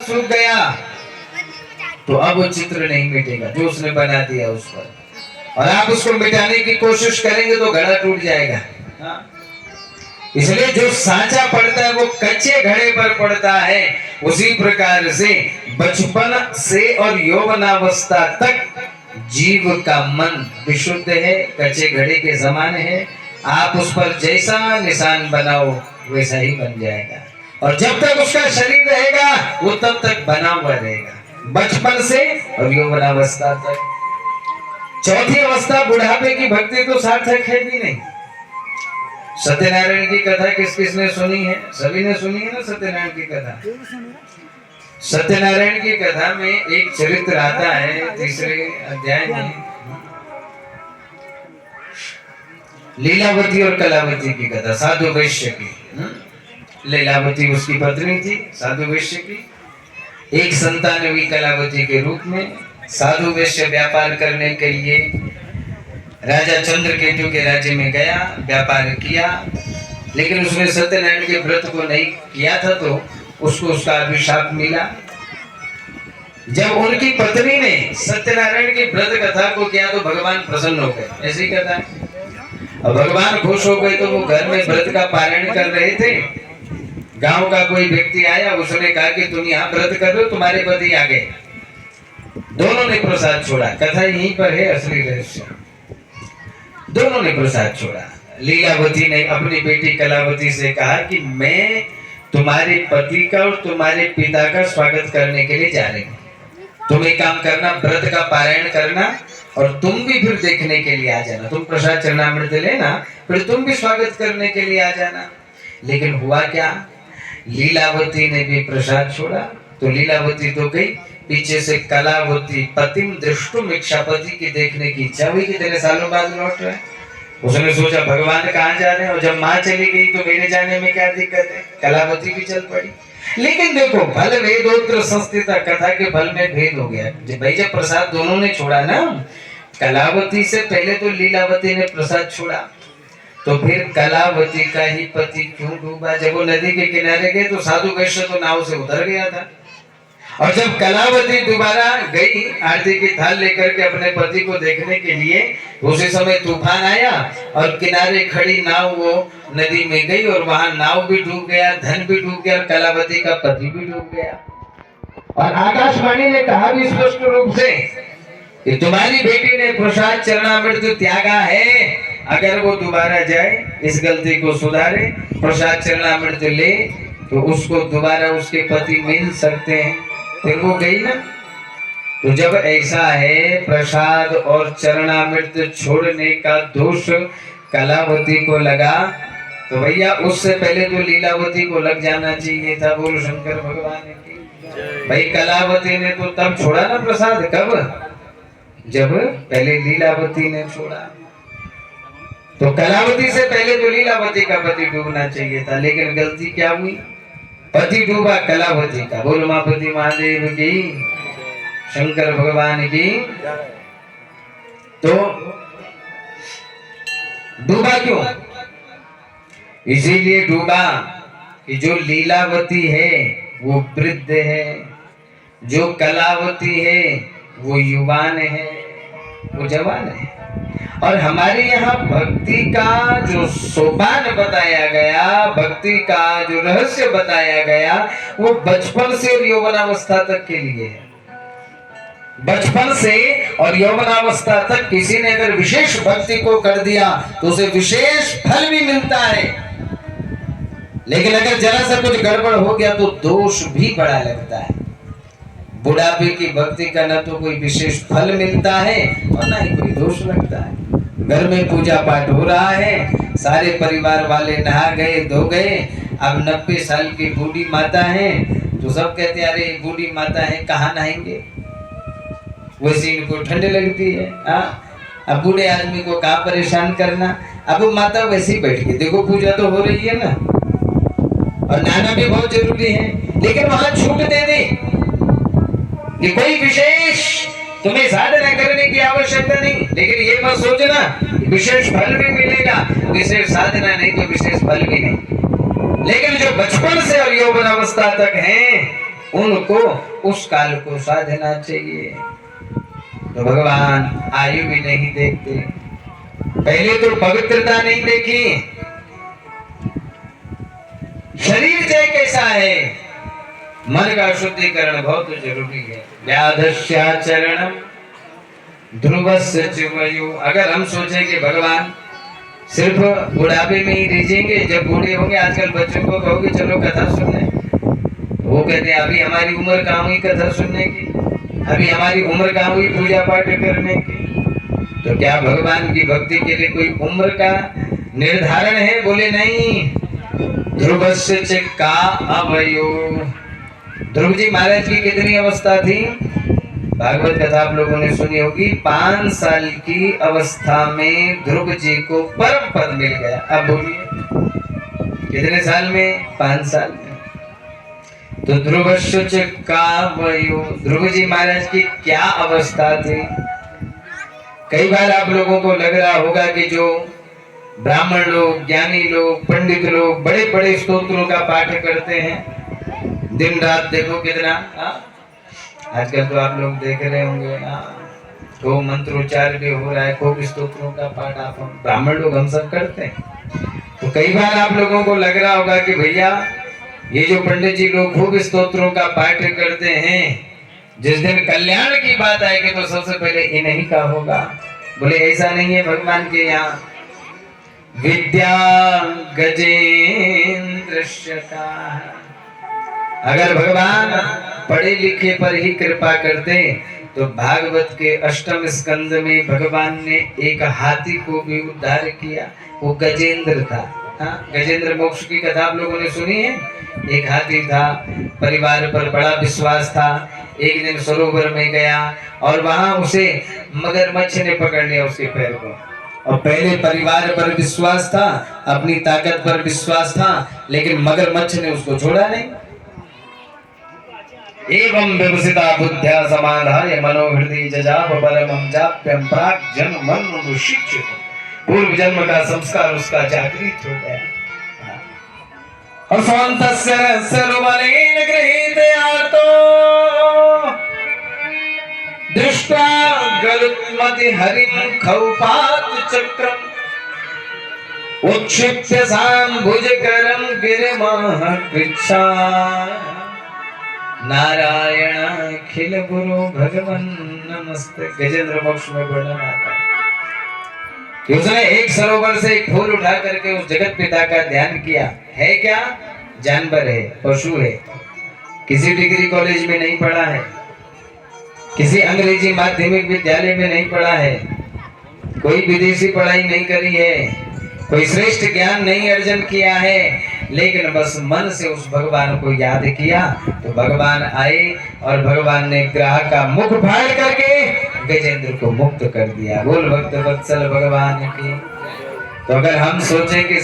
सूख गया तो अब वो चित्र नहीं मिटेगा जो उसने बना दिया उस पर, और आप उसको मिटाने की कोशिश करेंगे तो घड़ा टूट जाएगा। हाँ? इसलिए जो सांचा पड़ता है वो कच्चे घड़े पर पड़ता है। उसी प्रकार से बचपन से और यौवनावस्था तक जीव का मन विशुद्ध है, कच्चे घड़े के समान है। आप उस पर जैसा निशान बनाओ वैसा ही बन जाएगा, और जब तक उसका शरीर रहेगा वो तब तक बना हुआ रहेगा, बचपन से और यौवनावस्था तक। चौथी अवस्था बुढ़ापे की भक्ति तो सार्थक है भी नहीं। सत्यनारायण की कथा किस किसने सुनी है? सभी ने सुनी है ना सत्यनारायण की कथा। सत्यनारायण की कथा में एक चरित्र आता है तीसरे अध्याय में, लीलावती और कलावती की कथा, साधु वैश्य की। लीलावती उसकी पत्नी थी, साधु वैश्य की। एक संतान हुई कलावती के रूप में। साधु वैश्य व्यापार करने के लिए राजा चंद्रकेतु के राज्य में गया, व्यापार किया, लेकिन उसने सत्यनारायण के व्रत को नहीं किया था तो उसको उसका अभिशाप मिला। जब उनकी पत्नी ने सत्यनारायण की व्रत कथा को किया तो भगवान प्रसन्न हो गए, ऐसी कथा है। और भगवान खुश हो गए तो वो घर में व्रत का पारायण कर रहे थे। गांव का कोई व्यक्ति आया, उसने कहा कि तुम यहाँ व्रत कर रहे हो, तुम्हारे पति आ गए। दोनों ने प्रसाद छोड़ा, कथा यहीं पर है, असली रहस्य। दोनों ने प्रसाद छोड़ा। लीलावती ने अपनी बेटी कलावती से कहा कि मैं तुम्हारे पति का और तुम्हारे पिता का स्वागत करने के लिए जा रही हूँ, तुम एक काम करना, व्रत का पारायण करना और तुम भी फिर देखने के लिए आ जाना। तुम प्रसाद चरणामृत लेना, फिर तुम भी स्वागत करने के लिए आ जाना। लेकिन हुआ क्या, लीलावती ने भी प्रसाद छोड़ा तो लीलावती तो गई, पीछे से कलावती पतिम दृष्टुम इच्छापति की देखने की इच्छा हुई कि तेरे सालों बाद लौट रहे। उसने सोचा भगवान कहाँ जा रहे हैं, और जब माँ चली गई तो मेरे जाने में क्या दिक्कत है। कलावती भी चल पड़ी। लेकिन देखो, फल वेदोत्र संस्थित, कथा के फल में भेद हो गया। जब भाई जब प्रसाद दोनों ने छोड़ा ना, कलावती से पहले तो लीलावती ने प्रसाद छोड़ा, तो फिर कलावती का ही पति क्यों डूबा? जब वो नदी के किनारे गए तो साधु वैश्य तो नाव से उतर गया था, और जब कलावती दोबारा गई आरती की थाल लेकर के अपने पति को देखने के लिए, उसी समय तूफान आया और किनारे खड़ी नाव वो नदी में गई, और वहां नाव भी डूब गया, धन भी डूब गया, और कलावती का पति भी डूब गया। और आकाशवाणी ने कहा भी स्पष्ट रूप से कि तुम्हारी बेटी ने प्रसाद चरणामृत त्यागा है, अगर वो दोबारा जाए, इस गलती को सुधारे, प्रसाद चरणामृत ले, तो उसको दोबारा उसके पति मिल सकते हैं। फिर वो गई ना। तो जब ऐसा है, प्रसाद और चरणामृत छोड़ने का दोष कलावती को लगा, तो भैया उससे पहले तो लीलावती को लग जाना चाहिए था। बोलो शंकर भगवान की। भाई कलावती ने तो तब छोड़ा ना प्रसाद, कब? जब पहले लीलावती ने छोड़ा। तो कलावती से पहले तो लीलावती का पति डूबना चाहिए था, लेकिन गलती क्या हुई? पति डूबा कलावती का। बोलो मापति महादेव की, शंकर भगवान की। तो डूबा क्यों? इसीलिए डूबा कि जो लीलावती है वो वृद्ध है, जो कलावती है वो युवान है, वो जवान है। और हमारे यहाँ भक्ति का जो सोपान बताया गया, भक्ति का जो रहस्य बताया गया, वो बचपन से और यौवनावस्था तक के लिए है। बचपन से और यौवनावस्था तक किसी ने अगर विशेष भक्ति को कर दिया तो उसे विशेष फल भी मिलता है, लेकिन अगर जरा सा कुछ गड़बड़ हो गया तो दोष भी बड़ा लगता है। बुढ़ापे की भक्ति का न तो कोई विशेष फल मिलता है और ना ही कोई दोष लगता है। घर में पूजा पाठ हो रहा है, सारे परिवार वाले नहा गए, धो गए, अब 90 साल की बूढ़ी माता है तो सब कहते हैं अरे बूढ़ी माता है कहाँ नहाएंगे, वैसे इनको ठंड लगती है। अब बूढ़े आदमी को कहाँ परेशान करना। अब वो माता वैसे ही बैठ गई, देखो पूजा तो हो रही है ना, और नहाना भी बहुत जरूरी है, लेकिन वहां छूट दे दे कि कोई विशेष तुम्हें साधना करने की आवश्यकता नहीं, लेकिन ये मत सोचना विशेष फल भी मिलेगा, विशेष साधना नहीं तो विशेष फल भी नहीं। लेकिन जो बचपन से और यौवन अवस्था तक हैं उनको उस काल को साधना चाहिए। तो भगवान आयु भी नहीं देखते, पहले तो पवित्रता नहीं देखी, शरीर चाहे कैसा है, मन का शुद्धिकरण बहुत जरूरी है। व्याधस्याचरणम ध्रुवस्य च वयो। अगर हम सोचें कि भगवान सिर्फ बुढ़ापे में ही रिझेंगे, जब बूढ़े होंगे, आजकल बच्चों को कहोगे चलो कथा सुनने, वो कहते हैं अभी हमारी उम्र कहाँ हुई कथा सुनने की, अभी हमारी उम्र कहाँ हुई पूजा पाठ करने की। तो क्या भगवान की भक्ति के लिए कोई उम्र का निर्धारण है? बोले नहीं। ध्रुवस्य च का अवयो। ध्रुव जी महाराज की कितनी अवस्था थी? भागवत कथा आप लोगों ने सुनी होगी। 5 साल की अवस्था में ध्रुव जी को परम पद मिल गया। अब बोलिए कितने साल में? 5 साल में। तो ध्रुवस्य च का वयो, ध्रुव जी महाराज की क्या अवस्था थी? कई बार आप लोगों को लग रहा होगा कि जो ब्राह्मण लोग, ज्ञानी लोग, पंडित लोग बड़े बड़े स्तोत्रों का पाठ करते हैं, दिन रात देखो कितना, आजकल तो आप लोग देख रहे होंगे, खूब मंत्रोच्चार भी हो रहा है, खूब स्तोत्रों का पाठ आप ब्राह्मण लोग हम सब करते हैं। तो कई बार आप लोगों को लग रहा होगा कि भैया ये जो पंडित जी लोग खूब स्तोत्रों का पाठ करते हैं, जिस दिन कल्याण की बात आएगी तो सबसे पहले इन्हीं का होगा। बोले ऐसा नहीं है भगवान के यहाँ। विद्या गजेंद्र का, अगर भगवान पढ़े लिखे पर ही कृपा करते तो भागवत के 8वें स्कंद में भगवान ने एक हाथी को भी उद्धार किया, वो गजेंद्र था। गजेंद्र मोक्ष की कथा आप लोगों ने सुनी है। एक हाथी था, परिवार पर बड़ा विश्वास था, एक दिन सरोवर में गया और वहां उसे मगरमच्छ ने पकड़ लिया उसके पैर को। और पहले परिवार पर विश्वास था, अपनी ताकत पर विश्वास था, लेकिन मगरमच्छ ने उसको छोड़ा नहीं। एवं व्यवसिता बुद्ध्या समाधाय मनोहृदय जजाप परमं जाप्यं प्राक जन्म मन शिक्षित। पूर्व जन्म का संस्कार उसका जागृत हो गया। और स्वांतस्य सर्वबलेन गृहीत आर्तो दृष्ट्वा गरुत्मति हरिं खौपात चक्रम उत्क्षिप्य सांभुजकरं गिरिमः कृच्छा नारायण अखिल गुरु भगवन नमस्ते। गजेंद्र मोक्ष में वर्णन आता है कि उसने एक सरोवर से एक फूल उठा करके उस जगत पिता का ध्यान किया। है क्या? जानवर है, पशु है, किसी डिग्री कॉलेज में नहीं पढ़ा है, किसी अंग्रेजी माध्यमिक विद्यालय में नहीं पढ़ा है, कोई विदेशी पढ़ाई नहीं करी है, कोई श्रेष्ठ ज्ञान नहीं अर्जन किया है, लेकिन बस मन से उस भगवान को याद किया तो भगवान आए और भगवान ने ग्राह का मुख फाड़ करके गजेंद्र को मुक्त कर दिया। बोल भक्त वत्सल भगवान की। तो अगर हम सोचें कि